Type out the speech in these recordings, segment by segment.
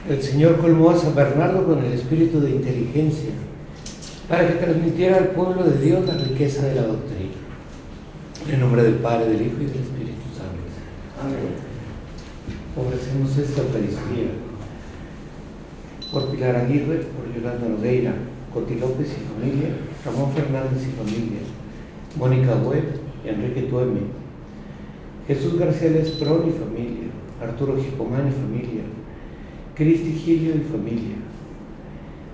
El Señor colmó a San Bernardo con el espíritu de inteligencia para que transmitiera al pueblo de Dios la riqueza de la doctrina. En nombre del Padre, del Hijo y del Espíritu Santo. Amén. Ofrecemos esta Eucaristía por Pilar Aguirre, por Yolanda Nogueira, Coti López y familia, Ramón Fernández y familia, Mónica Webb y Enrique Tueme, Jesús García Lesprón y familia, Arturo Gicomán y familia, Cristi Gilio y familia,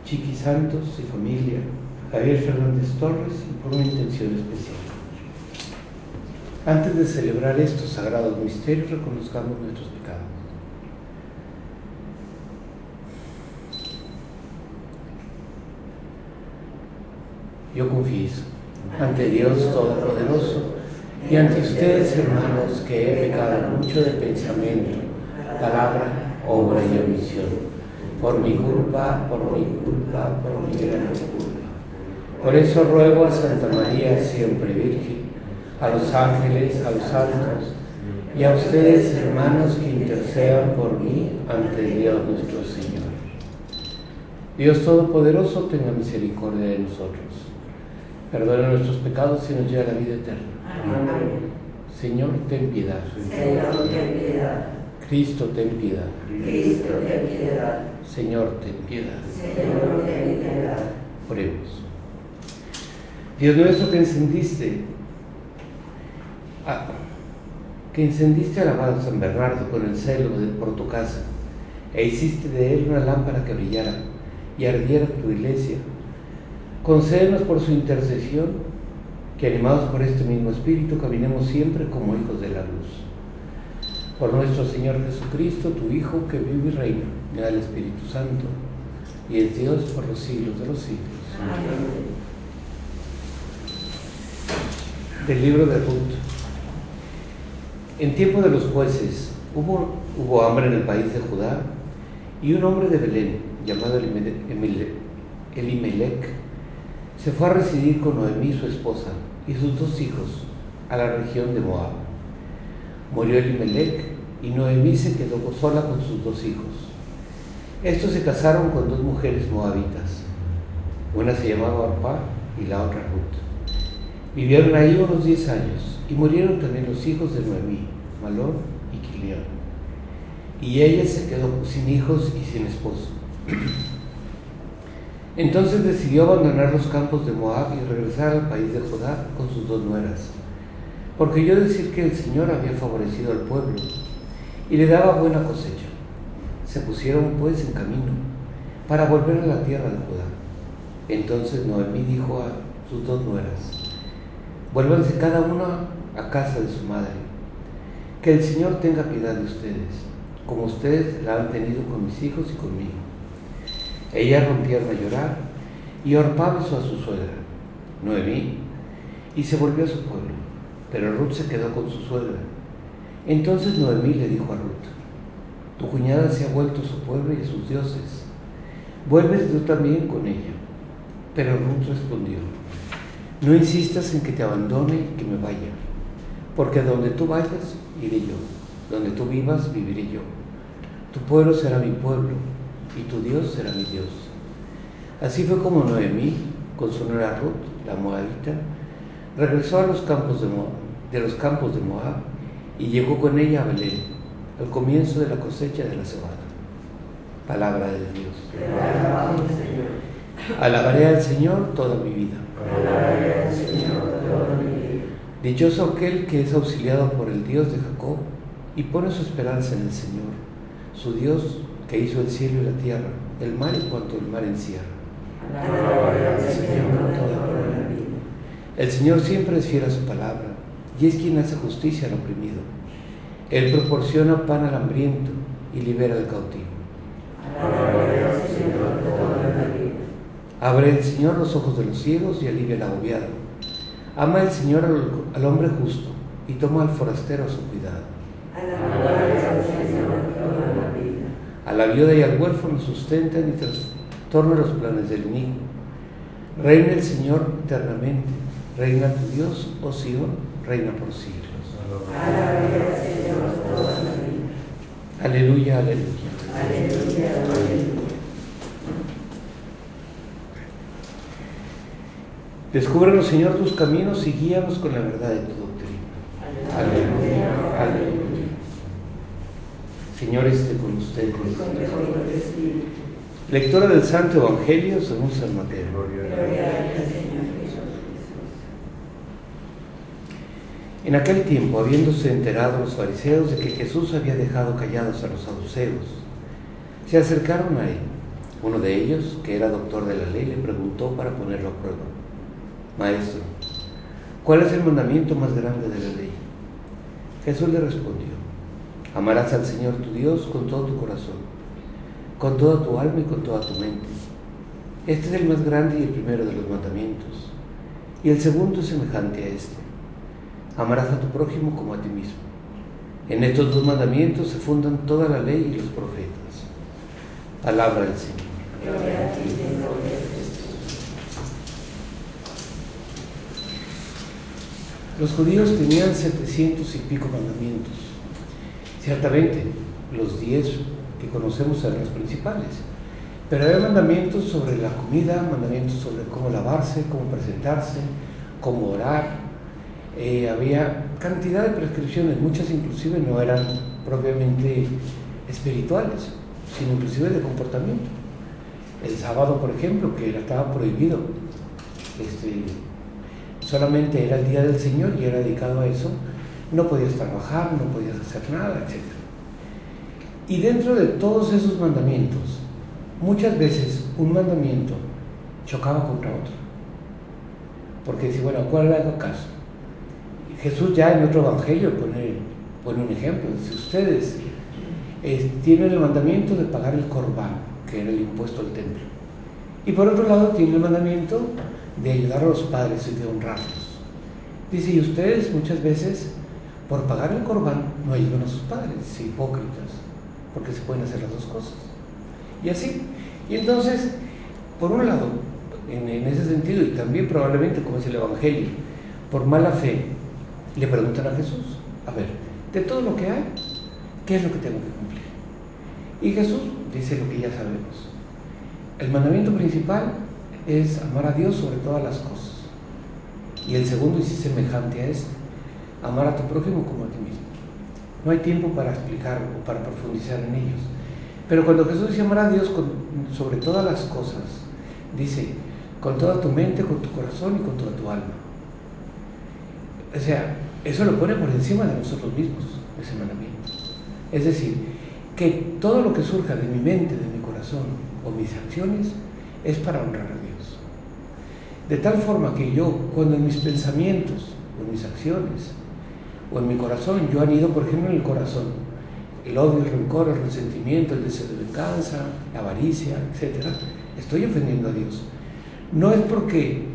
Chiqui Santos y familia, Javier Fernández Torres y por una intención especial. Antes de celebrar estos sagrados misterios, reconozcamos nuestros pecados. Yo confieso ante Dios Todopoderoso y ante ustedes, hermanos, que he pecado mucho de pensamiento, palabra, obra y omisión, por mi culpa, por mi gran culpa. Por eso ruego a Santa María, siempre Virgen, a los ángeles, a los santos, y a ustedes, hermanos, que intercedan por mí ante Dios nuestro Señor. Dios Todopoderoso, tenga misericordia de nosotros, perdona nuestros pecados y nos lleve a la vida eterna. Amén. Señor, ten piedad. Señor, ten piedad. Cristo, ten piedad. Cristo, ten piedad. Señor, ten piedad. Señor, ten piedad. Oremos. Dios nuestro, que encendiste al amado San Bernardo con el celo por tu casa, e hiciste de él una lámpara que brillara y ardiera tu iglesia, concédenos por su intercesión que, animados por este mismo Espíritu, caminemos siempre como hijos de la luz. Por nuestro Señor Jesucristo, tu Hijo, que vive y reina en el Espíritu Santo, y es Dios por los siglos de los siglos. Amén. Del libro de Ruth. En tiempo de los jueces hubo hambre en el país de Judá, y un hombre de Belén, llamado Elimelec, se fue a residir con Noemí, su esposa, y sus 2 hijos, a la región de Moab. Murió Elimelec, y Noemí se quedó sola con sus 2 hijos. Estos se casaron con 2 mujeres moabitas. Una se llamaba Orpá y la otra Ruth. Vivieron ahí unos 10 años, y murieron también los hijos de Noemí, Malón y Quilión. Y ella se quedó sin hijos y sin esposo. Entonces decidió abandonar los campos de Moab y regresar al país de Judá con sus 2 nueras, porque oyó decir que el Señor había favorecido al pueblo y le daba buena cosecha. Se pusieron pues en camino para volver a la tierra de Judá. Entonces Noemí dijo a sus 2 nueras: vuélvanse cada una a casa de su madre, que el Señor tenga piedad de ustedes, como ustedes la han tenido con mis hijos y conmigo. Ellas rompieron a llorar, y Orpá besó a su suegra, Noemí, y se volvió a su pueblo, pero Ruth se quedó con su suegra. Entonces Noemí le dijo a Ruth: tu cuñada se ha vuelto a su pueblo y a sus dioses, vuelves tú también con ella. Pero Ruth respondió: no insistas en que te abandone y que me vaya, porque donde tú vayas, iré yo, donde tú vivas, viviré yo. Tu pueblo será mi pueblo, y tu Dios será mi Dios. Así fue como Noemí, con su nuera Ruth, la moabita, regresó a los campos de Moab, y llegó con ella a Belén, al comienzo de la cosecha de la cebada. Palabra de Dios. Te alabamos, Señor. Alabaré al Señor toda mi vida. Alabaré al Señor toda mi vida. Dichoso aquel que es auxiliado por el Dios de Jacob y pone su esperanza en el Señor, su Dios, que hizo el cielo y la tierra, el mar y cuanto el mar encierra. Alabaré al Señor toda mi vida. El Señor siempre es fiel a su palabra, y es quien hace justicia al oprimido. Él proporciona pan al hambriento y libera al cautivo. Alabaré al Señor toda mi vida. Abre el Señor los ojos de los ciegos y alivia al agobiado. Ama el Señor al hombre justo y toma al forastero a su cuidado. Alabaré al Señor toda la vida. A la viuda y al huérfano sustentan y trastorna los planes del inicuo. Reina el Señor eternamente. Reina tu Dios, oh Sion, reina por siglos. Alabaré al Señor toda la vida. Aleluya, aleluya. Aleluya, aleluya. Descúbrenos, Señor, tus caminos y guíanos con la verdad de tu doctrina. Aleluya, aleluya. Señor, esté con ustedes. Lectura del Santo Evangelio según San Mateo. En aquel tiempo, habiéndose enterado los fariseos de que Jesús había dejado callados a los saduceos, se acercaron a él. Uno de ellos, que era doctor de la ley, le preguntó para ponerlo a prueba: Maestro, ¿cuál es el mandamiento más grande de la ley? Jesús le respondió: Amarás al Señor tu Dios con todo tu corazón, con toda tu alma y con toda tu mente. Este es el más grande y el primero de los mandamientos. Y el segundo es semejante a este: amarás a tu prójimo como a ti mismo. En estos dos mandamientos se fundan toda la ley y los profetas. Palabra del Señor. Gloria a ti, Señor Jesús. Los judíos tenían 700 y pico mandamientos. Ciertamente, los 10 que conocemos eran los principales, pero había mandamientos sobre la comida, mandamientos sobre cómo lavarse, cómo presentarse, cómo orar. Había cantidad de prescripciones, muchas inclusive no eran propiamente espirituales, sino inclusive de comportamiento. El sábado, por ejemplo, que estaba prohibido, solamente era el día del Señor y era dedicado a eso. No podías trabajar, no podías hacer nada, etc. Y dentro de todos esos mandamientos, muchas veces un mandamiento chocaba contra otro. Porque dice, bueno, ¿cuál le hago caso? Jesús ya en otro evangelio pone un ejemplo. Si ustedes tienen el mandamiento de pagar el corbán, que era el impuesto al templo, y por otro lado tienen el mandamiento de ayudar a los padres y de honrarlos. Dice, y ustedes muchas veces por pagar el corbán no ayudan a sus padres, hipócritas, porque se pueden hacer las dos cosas. Y así. Y entonces, por un lado, en ese sentido, y también probablemente, como es el evangelio, por mala fe, le preguntan a Jesús: a ver, de todo lo que hay, ¿qué es lo que tengo que cumplir? Y Jesús dice lo que ya sabemos. El mandamiento principal es amar a Dios sobre todas las cosas. Y el segundo es semejante a este: amar a tu prójimo como a ti mismo. No hay tiempo para explicar o para profundizar en ellos. Pero cuando Jesús dice amar a Dios sobre todas las cosas, dice con toda tu mente, con tu corazón y con toda tu alma. O sea, eso lo pone por encima de nosotros mismos, ese mandamiento. Es decir, que todo lo que surja de mi mente, de mi corazón o mis acciones es para honrar a Dios. De tal forma que yo, cuando en mis pensamientos o en mis acciones o en mi corazón, yo anido, por ejemplo, en el corazón, el odio, el rencor, el resentimiento, el deseo de venganza, la avaricia, etc., estoy ofendiendo a Dios. No es porque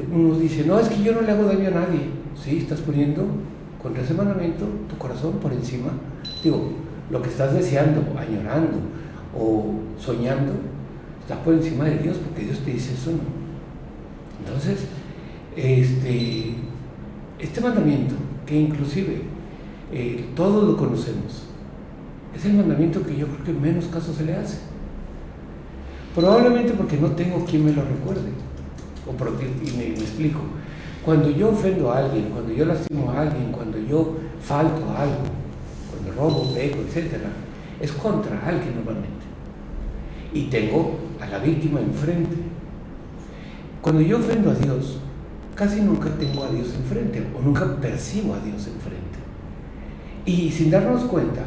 uno dice, no, es que yo no le hago daño a nadie. Sí, estás poniendo contra ese mandamiento tu corazón por encima. Digo, lo que estás deseando, añorando o soñando, está por encima de Dios, porque Dios te dice eso, ¿no? Entonces, este mandamiento, que inclusive todos lo conocemos, es el mandamiento que yo creo que menos caso se le hace. Probablemente porque no tengo quien me lo recuerde. Y me explico. Cuando yo ofendo a alguien, cuando yo lastimo a alguien, cuando yo falto a algo, cuando robo, peco, etc., es contra alguien normalmente. Y tengo a la víctima enfrente. Cuando yo ofendo a Dios, casi nunca tengo a Dios enfrente, o nunca percibo a Dios enfrente. Y sin darnos cuenta,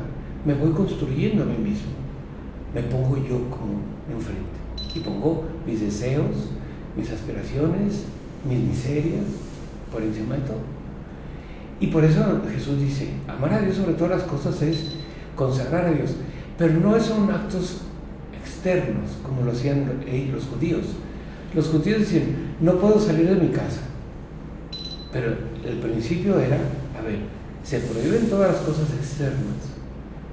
me voy construyendo a mí mismo. Me pongo yo como enfrente. Y pongo mis deseos, mis aspiraciones, mis miserias por encima de todo. Y por eso Jesús dice, amar a Dios sobre todas las cosas es consagrar a Dios. Pero no son actos externos como lo hacían los judíos. Los judíos decían, no puedo salir de mi casa. Pero el principio era, a ver, se prohíben todas las cosas externas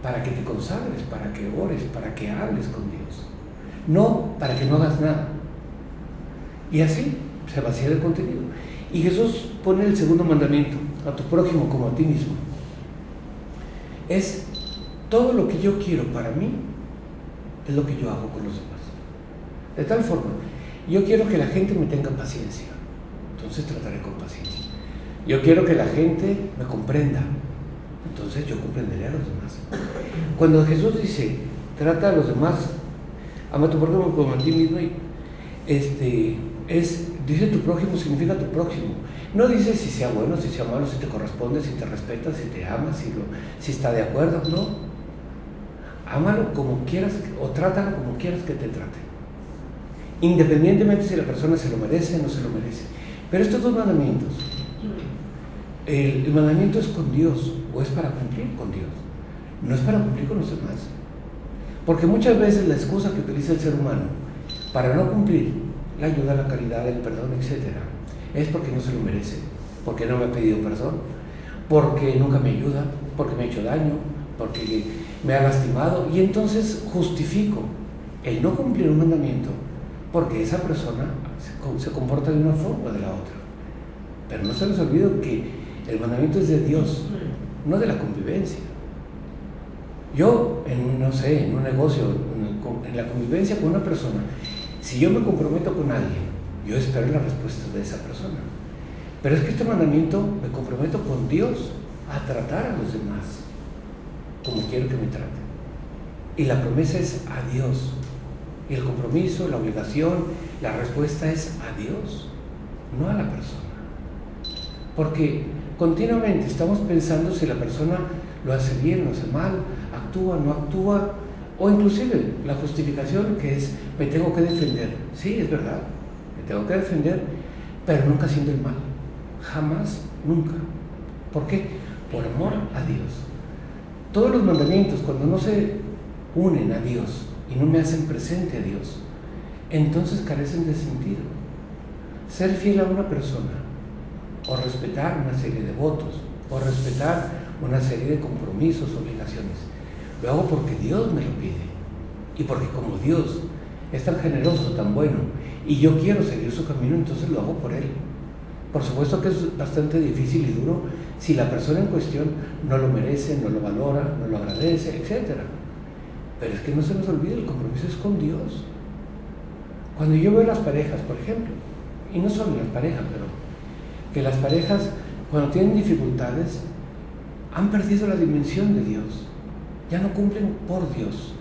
para que te consagres, para que ores, para que hables con Dios. No para que no hagas nada. Y así se vacía el contenido. Y Jesús pone el segundo mandamiento, a tu prójimo como a ti mismo. Es todo lo que yo quiero para mí es lo que yo hago con los demás. De tal forma, yo quiero que la gente me tenga paciencia, entonces trataré con paciencia. Yo quiero que la gente me comprenda, entonces yo comprenderé a los demás. Cuando Jesús dice, trata a los demás, ama a tu prójimo como a ti mismo, dice tu prójimo significa tu prójimo. No dice si sea bueno, si sea malo, si te corresponde, si te respeta, si te ama, si está de acuerdo, no. Ámalo como quieras o trátalo como quieras que te trate. Independientemente si la persona se lo merece o no se lo merece. Pero estos dos mandamientos, el mandamiento es con Dios o es para cumplir con Dios, no es para cumplir con los demás. Porque muchas veces la excusa que utiliza el ser humano para no cumplir la ayuda, la caridad, el perdón, etc., es porque no se lo merece, porque no me ha pedido perdón, porque nunca me ayuda, porque me ha hecho daño, porque me ha lastimado, y entonces justifico el no cumplir un mandamiento porque esa persona se comporta de una forma o de la otra. Pero no se les olvide que el mandamiento es de Dios, no de la convivencia. Yo, en un negocio, en la convivencia con una persona, si yo me comprometo con alguien, yo espero la respuesta de esa persona. Pero es que este mandamiento me comprometo con Dios a tratar a los demás como quiero que me traten. Y la promesa es a Dios. Y el compromiso, la obligación, la respuesta es a Dios, no a la persona. Porque continuamente estamos pensando si la persona lo hace bien, lo hace mal, actúa, no actúa, o inclusive la justificación que es, me tengo que defender. Sí, es verdad, me tengo que defender, pero nunca haciendo el mal. Jamás, nunca. ¿Por qué? Por amor a Dios. Todos los mandamientos, cuando no se unen a Dios y no me hacen presente a Dios, entonces carecen de sentido. Ser fiel a una persona, o respetar una serie de votos, o respetar una serie de compromisos, obligaciones, lo hago porque Dios me lo pide, y porque como Dios es tan generoso, tan bueno, y yo quiero seguir su camino, entonces lo hago por Él. Por supuesto que es bastante difícil y duro si la persona en cuestión no lo merece, no lo valora, no lo agradece, etc. Pero es que no se nos olvide, el compromiso es con Dios. Cuando yo veo las parejas, por ejemplo, y no solo las parejas, pero que las parejas, cuando tienen dificultades, han perdido la dimensión de Dios. Ya no cumplen por Dios,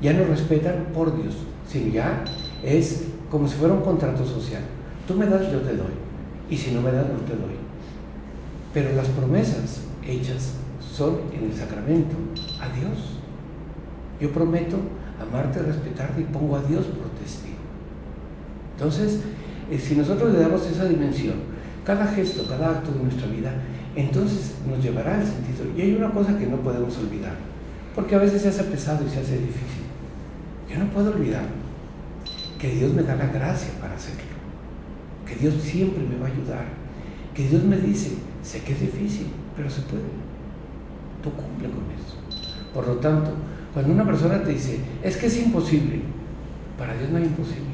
ya no respetan por Dios, sino ya es como si fuera un contrato social. Tú me das, yo te doy, y si no me das, no te doy. Pero las promesas hechas son en el sacramento a Dios. Yo prometo amarte, respetarte y pongo a Dios por testigo. Entonces, si nosotros le damos esa dimensión, cada gesto, cada acto de nuestra vida, entonces nos llevará al sentido. Y hay una cosa que no podemos olvidar, porque a veces se hace pesado y se hace difícil. Yo no puedo olvidar que Dios me da la gracia para hacerlo, que Dios siempre me va a ayudar, que Dios me dice, sé que es difícil, pero se puede. Tú cumple con eso. Por lo tanto, cuando una persona te dice, es que es imposible, para Dios no hay imposibles.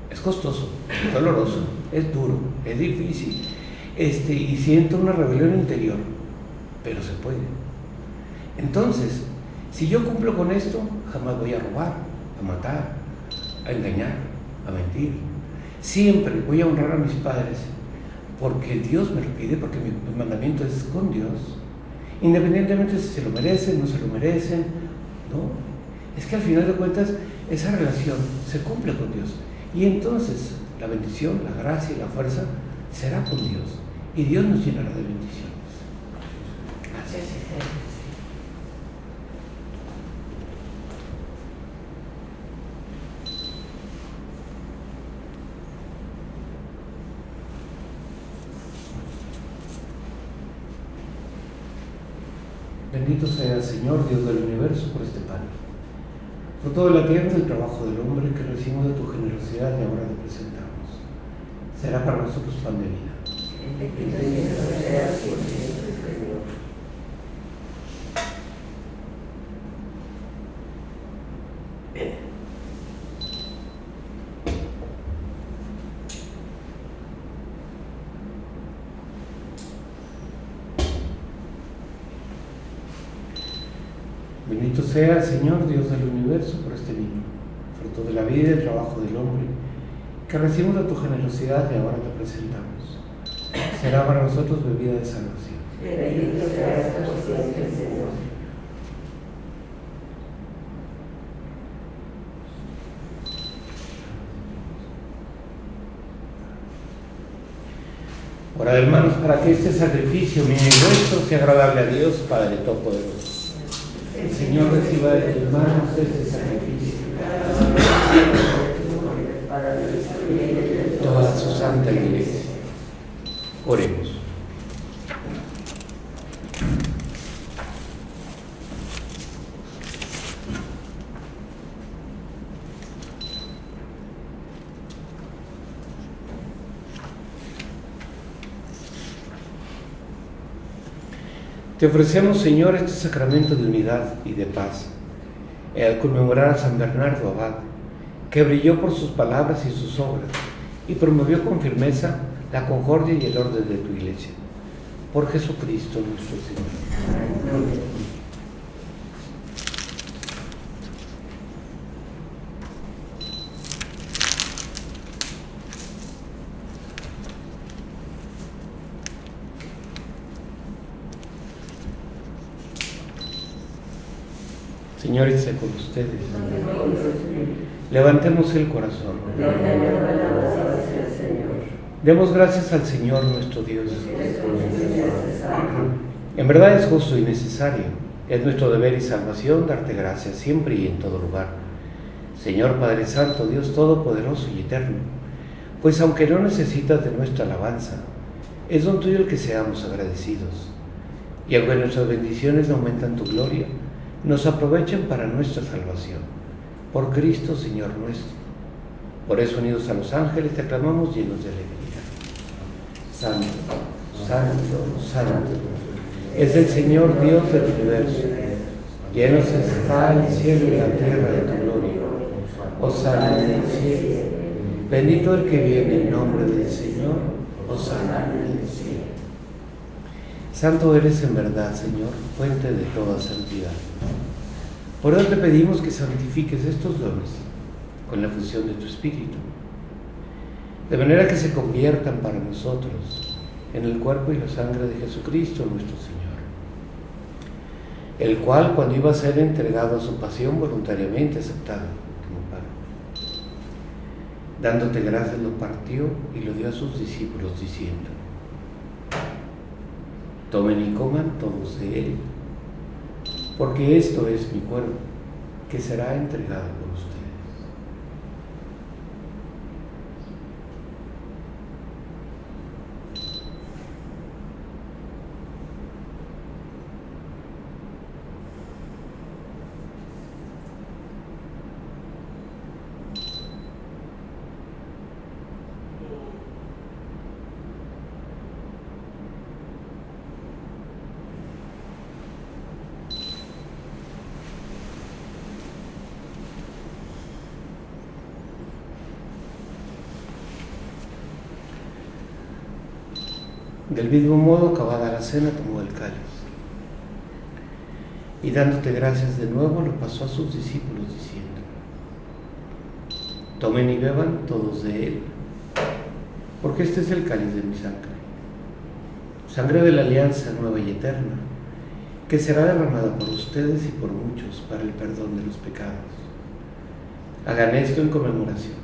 Es costoso, es doloroso, es duro, es difícil, y siento una rebelión interior, pero se puede. Entonces, si yo cumplo con esto, jamás voy a robar, a matar, a engañar, a mentir. Siempre voy a honrar a mis padres, porque Dios me lo pide, porque mi mandamiento es con Dios. Independientemente si se lo merecen, no se lo merecen, ¿no? Es que al final de cuentas, esa relación se cumple con Dios. Y entonces la bendición, la gracia y la fuerza será con Dios. Y Dios nos llenará de bendiciones. Gracias. Bendito sea el Señor, Dios del universo, por este pan. Fruto de la tierra y del trabajo del hombre que recibimos de tu generosidad y ahora te presentamos. Será para nosotros pan de vida. Bendito seas por siempre, Señor. Bendito sea, Señor, Dios del universo, por este niño, fruto de la vida y el trabajo del hombre, que recibimos de tu generosidad y ahora te presentamos. Será para nosotros bebida de salvación. Bendito seas por siempre, Señor. Orad, hermanos, para que este sacrificio mío y vuestro sea agradable a Dios, Padre Todopoderoso. El Señor reciba de tus manos este sacrificio, toda su santa iglesia. Oremos. Te ofrecemos, Señor, este sacramento de unidad y de paz, al conmemorar a San Bernardo Abad, que brilló por sus palabras y sus obras, y promovió con firmeza la concordia y el orden de tu iglesia. Por Jesucristo nuestro Señor. Señor, esté con ustedes. Levantemos el corazón. Demos gracias al Señor nuestro Dios. En verdad es justo y necesario. Es nuestro deber y salvación darte gracias siempre y en todo lugar. Señor Padre Santo, Dios Todopoderoso y Eterno, pues aunque no necesitas de nuestra alabanza, es don tuyo el que seamos agradecidos. Y aunque nuestras bendiciones no aumentan tu gloria, nos aprovechen para nuestra salvación. Por Cristo, Señor nuestro. Por eso, unidos a los ángeles, te aclamamos llenos de alegría. Santo, santo, santo, es el Señor Dios del universo. Llenos está el cielo y la tierra de tu gloria. Hosana en el cielo. Bendito el que viene en nombre del Señor. Hosana en el cielo. Santo eres en verdad, Señor, fuente de toda santidad. Por eso te pedimos que santifiques estos dones con la fusión de tu Espíritu, de manera que se conviertan para nosotros en el cuerpo y la sangre de Jesucristo nuestro Señor, el cual, cuando iba a ser entregado a su pasión, voluntariamente aceptado como pan, dándote gracias, lo partió y lo dio a sus discípulos, diciendo: tomen y coman todos de él, porque esto es mi cuerpo, que será entregado por ustedes. Del mismo modo, acabada la cena, tomó el cáliz y, dándote gracias de nuevo, lo pasó a sus discípulos, diciendo: tomen y beban todos de él, porque este es el cáliz de mi sangre, sangre de la alianza nueva y eterna, que será derramada por ustedes y por muchos para el perdón de los pecados. Hagan esto en conmemoración.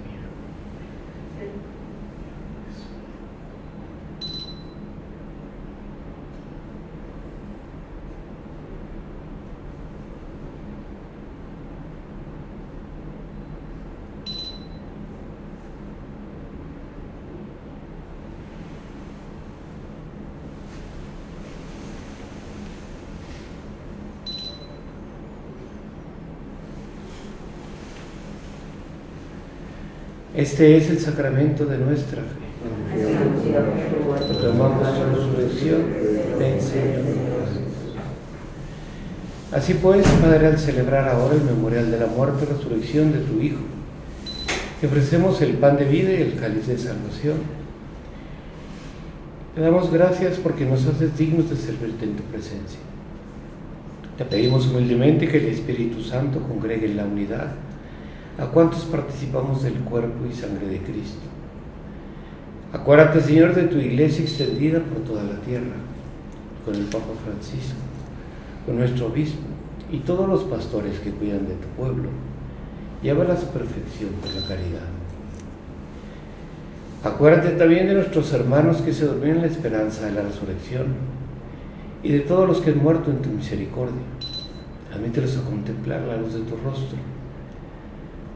Este es el sacramento de nuestra fe. Proclamamos tu resurrección. Ven, Señor. Así pues, Padre, al celebrar ahora el memorial de la muerte y resurrección de tu Hijo, te ofrecemos el pan de vida y el cáliz de salvación. Te damos gracias porque nos haces dignos de servirte en tu presencia. Te pedimos humildemente que el Espíritu Santo congregue en la unidad a cuantos participamos del cuerpo y sangre de Cristo. Acuérdate, Señor, de tu iglesia extendida por toda la tierra, con el Papa Francisco, con nuestro obispo y todos los pastores que cuidan de tu pueblo. Llévala a su perfección por la caridad. Acuérdate también de nuestros hermanos que se durmieron en la esperanza de la resurrección y de todos los que han muerto en tu misericordia. Admítelos a contemplar la luz de tu rostro.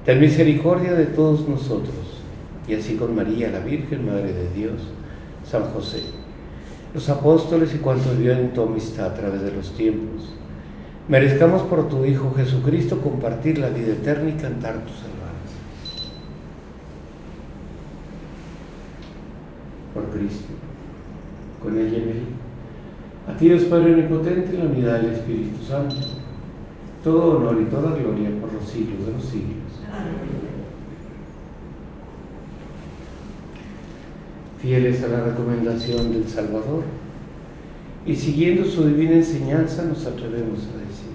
Ten misericordia de todos nosotros, y así con María, la Virgen, Madre de Dios, San José, los apóstoles y cuantos viven en tu amistad a través de los tiempos, merezcamos por tu Hijo Jesucristo compartir la vida eterna y cantar tus alabanzas. Por Cristo, con Él y en Él, a ti Dios Padre Omnipotente, en la unidad del Espíritu Santo, todo honor y toda gloria por los siglos de los siglos. Amén. Fieles a la recomendación del Salvador y siguiendo su divina enseñanza, nos atrevemos a decir: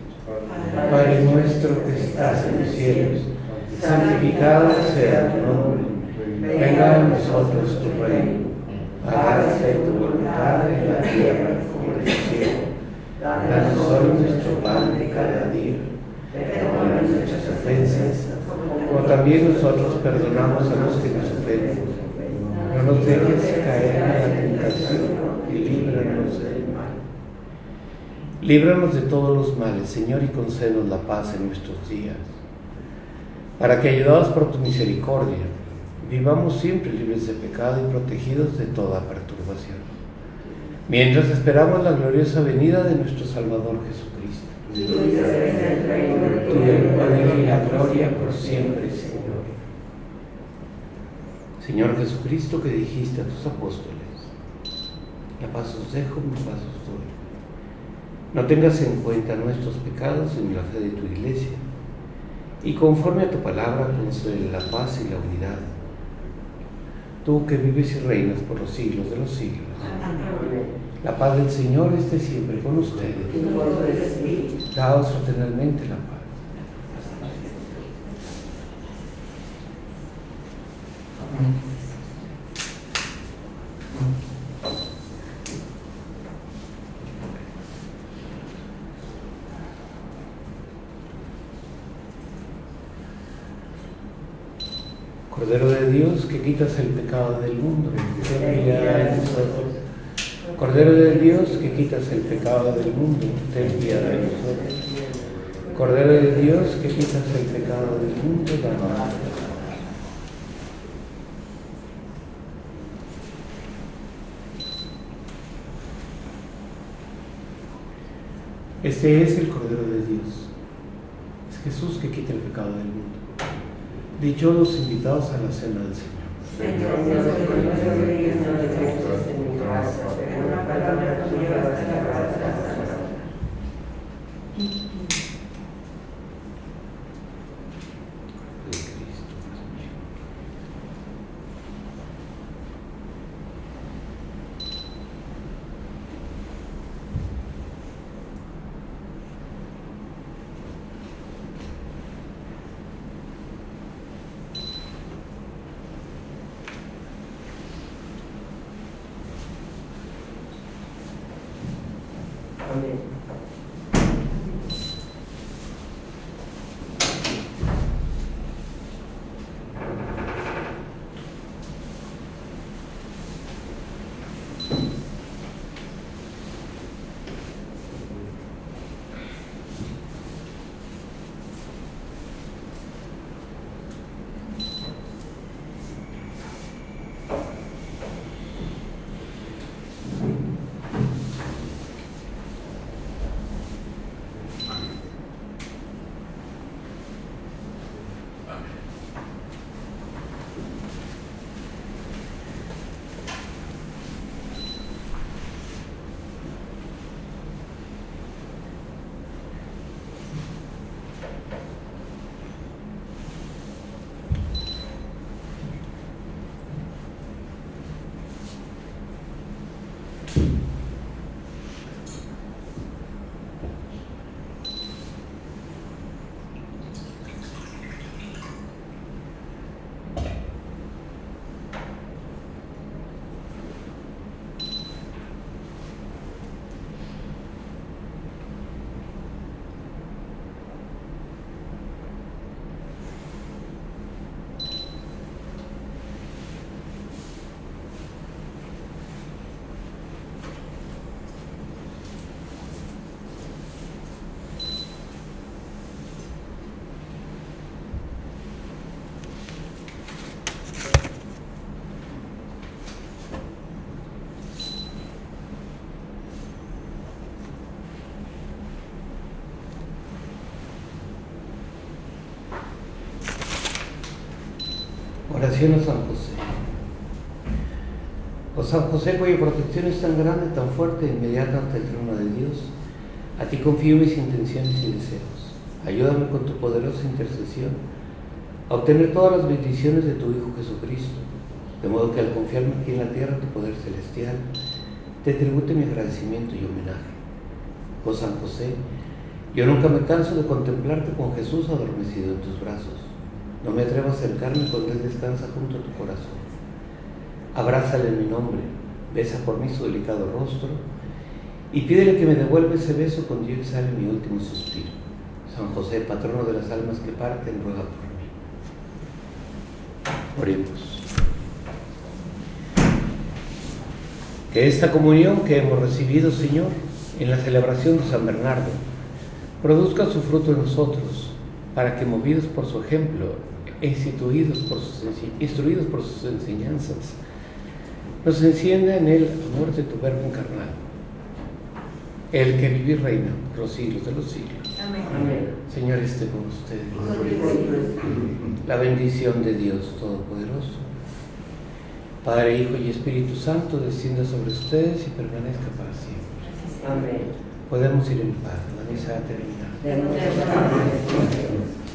Padre nuestro que estás en los cielos, santificado sea tu nombre, venga a nosotros tu reino, hágase tu voluntad en la tierra como en el cielo. Danos hoy nuestro pan de cada día, perdona nuestras ofensas, como también nosotros perdonamos a los que nos ofenden. No nos dejes caer en la tentación y líbranos del mal. Líbranos de todos los males, Señor, y concédenos la paz en nuestros días, para que, ayudados por tu misericordia, vivamos siempre libres de pecado y protegidos de toda perturbación, mientras esperamos la gloriosa venida de nuestro Salvador Jesucristo. Tuyo es el reino, tuyo el poder y la gloria por siempre, Señor. Señor Jesucristo, que dijiste a tus apóstoles: la paz os dejo, mi paz os doy. No tengas en cuenta nuestros pecados en la fe de tu iglesia, y conforme a tu palabra concede la paz y la unidad. Tú que vives y reinas por los siglos de los siglos. Amén. La paz del Señor esté siempre con ustedes. Daos fraternalmente la paz. Cordero de Dios, que quitas el pecado del mundo, ten piedad de nosotros. Cordero de Dios, que quitas el pecado del mundo, ten piedad de nosotros. Cordero de Dios, que quitas el pecado del mundo, danos la paz. Este es el Cordero de Dios. Es Jesús que quita el pecado del mundo. Dichosos los invitados a la cena del Señor. Señor, no soy digno de que entres en mi casa, pero una palabra tuya bastará para salvar. Amén. Oración a San José. Oh San José, cuya protección es tan grande, tan fuerte e inmediata ante el trono de Dios, a ti confío mis intenciones y deseos. Ayúdame con tu poderosa intercesión a obtener todas las bendiciones de tu Hijo Jesucristo, de modo que al confiarme aquí en la tierra tu poder celestial, te tribute mi agradecimiento y homenaje. Oh San José, yo nunca me canso de contemplarte con Jesús adormecido en tus brazos. No me atrevo a acercarme cuando Él descansa junto a tu corazón. Abrázale en mi nombre, besa por mí su delicado rostro y pídele que me devuelva ese beso cuando yo exhale mi último suspiro. San José, patrono de las almas que parten, ruega por mí. Oremos. Que esta comunión que hemos recibido, Señor, en la celebración de San Bernardo, produzca su fruto en nosotros, para que, movidos por su ejemplo e instruidos por sus enseñanzas, nos encienda en él amor de tu Verbo encarnado, el que vive y reina por los siglos de los siglos. Amén. Amén. Señor, esté con ustedes. La bendición de Dios Todopoderoso, Padre, Hijo y Espíritu Santo, descienda sobre ustedes y permanezca para siempre. Amén. Podemos ir en paz. La misa ha terminado. Demos gracias a Dios.